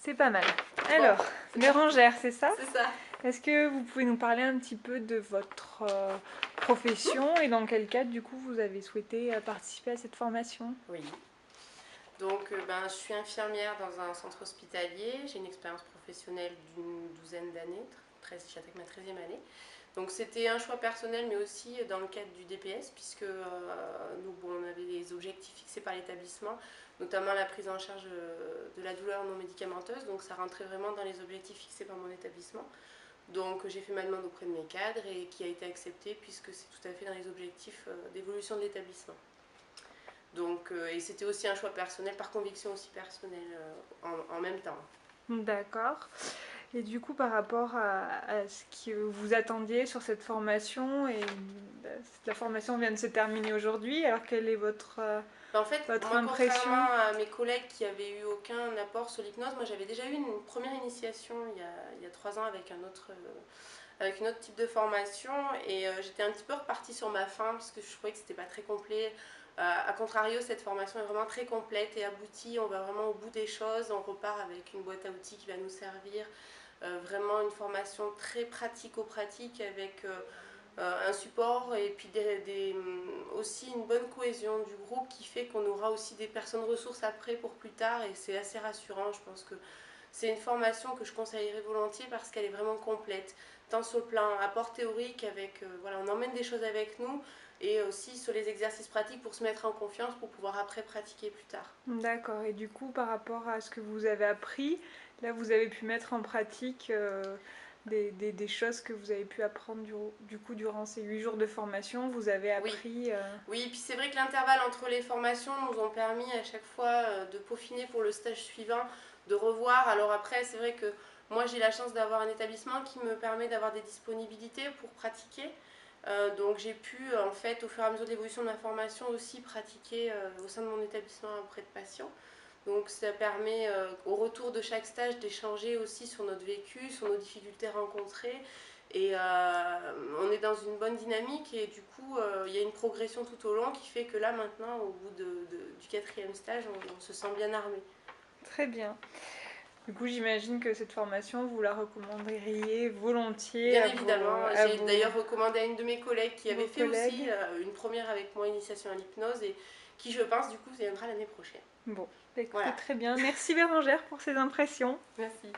C'est pas mal. Alors, Bérengère, c'est ça? C'est ça. Est-ce que vous pouvez nous parler un petit peu de votre profession et dans quel cadre du coup vous avez souhaité participer à cette formation? Oui. Donc, je suis infirmière dans un centre hospitalier. J'ai une expérience professionnelle d'une douzaine d'années. J'attaque ma 13e année. Donc, c'était un choix personnel, mais aussi dans le cadre du DPS, puisque on avait des objectifs fixés par l'établissement, notamment la prise en charge de la douleur non médicamenteuse. Donc, ça rentrait vraiment dans les objectifs fixés par mon établissement. Donc, j'ai fait ma demande auprès de mes cadres et qui a été acceptée, puisque c'est tout à fait dans les objectifs d'évolution de l'établissement. Donc, et c'était aussi un choix personnel, par conviction aussi personnelle, en même temps. D'accord. Et du coup, par rapport à ce que vous attendiez sur cette formation, et la formation vient de se terminer aujourd'hui, alors quelle est votre En fait, votre moi, impression? contrairement à mes collègues qui avaient eu aucun apport sur l'hypnose, moi j'avais déjà eu une première initiation il y a 3 ans avec avec un autre type de formation et j'étais un petit peu repartie sur ma faim parce que je trouvais que c'était pas très complet. A contrario, cette formation est vraiment très complète et aboutie. On va vraiment au bout des choses. On repart avec une boîte à outils qui va nous servir. Vraiment une formation très pratico-pratique avec un support et puis aussi une bonne cohésion du groupe qui fait qu'on aura aussi des personnes ressources après pour plus tard et c'est assez rassurant. Je pense que c'est une formation que je conseillerais volontiers parce qu'elle est vraiment complète, tant sur le plan apport théorique avec, on emmène des choses avec nous et aussi sur les exercices pratiques pour se mettre en confiance pour pouvoir après pratiquer plus tard. D'accord. Et du coup, par rapport à ce que vous avez appris, là, vous avez pu mettre en pratique des choses que vous avez pu apprendre du coup durant ces 8 jours de formation. Vous avez Oui, appris. oui, puis c'est vrai que l'intervalle entre les formations nous ont permis à chaque fois de peaufiner pour le stage suivant, de revoir. Alors après, c'est vrai que moi j'ai la chance d'avoir un établissement qui me permet d'avoir des disponibilités pour pratiquer. Donc j'ai pu en fait au fur et à mesure de l'évolution de ma formation aussi pratiquer au sein de mon établissement auprès de patients. Donc ça permet au retour de chaque stage d'échanger aussi sur notre vécu, sur nos difficultés rencontrées. Et on est dans une bonne dynamique et du coup il y a une progression tout au long qui fait que là maintenant au bout du 4e stage on se sent bien armé. Très bien. Du coup, j'imagine que cette formation, vous la recommanderiez volontiers Bien à évidemment, à j'ai d'ailleurs recommandé à une de mes collègues qui vos avait fait aussi collègues. une première avec moi, initiation à l'hypnose, et qui je pense du coup viendra l'année prochaine. Bon, bah, écoutez, Voilà, très bien. Merci Bérangère pour ces impressions. merci.